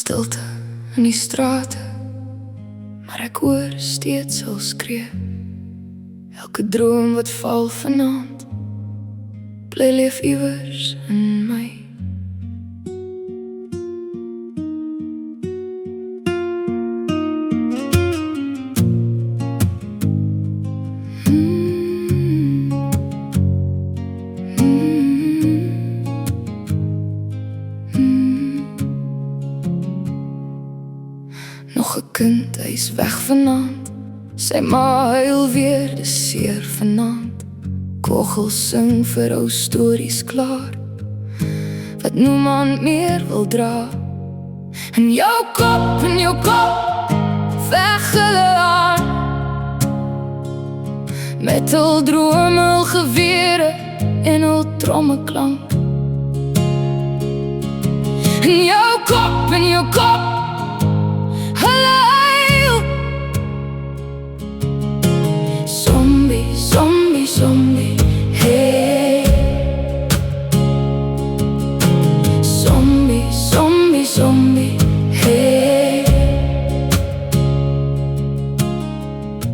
Stilte in die strate, maar ek hoor steeds al skree. Elke droom wat val vanaand bly leef iewers in my. Nog 'n kind, hy is weg vanaand. Sy ma huil weer, dis seer vanaand. Kogels sing vir ou stories klaar, wat niemand meer wil dra. In jou kop, veg hulle aan, met hul drome, hul gewere en hul trommeklank. In jou kop, hulle huil. Zombie, zombie, zombie, hey. Zombie, zombie, zombie, hey.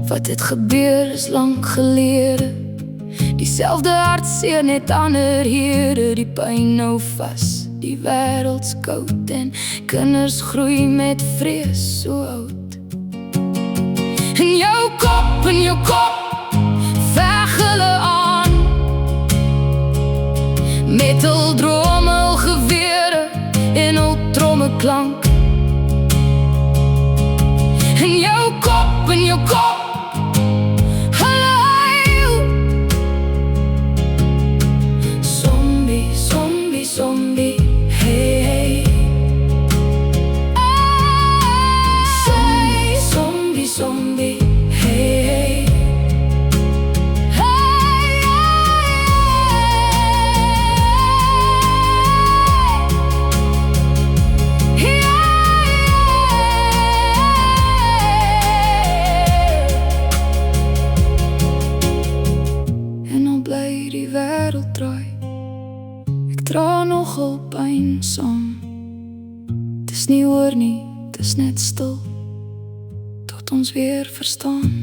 Wat het gebeur is lang gelede. Dieselfde hartseer, net ander here. Die pyn nou vas, die wêreld's koud en kinders groei met vrees so oud. In jou kop, veg hulle aan, met hul drome, hul gewere en hul trommeklank. In jou kop, hulle huil. Zombie, zombie, zombie, hey, hey. Hey, zombie, zombie, hey, hey. Hey, hey, hey. En al bly die wêreld draai, ek dra nogal pyn saam. Dis nie oor nie, dis net stil, tot ons weer verstaan.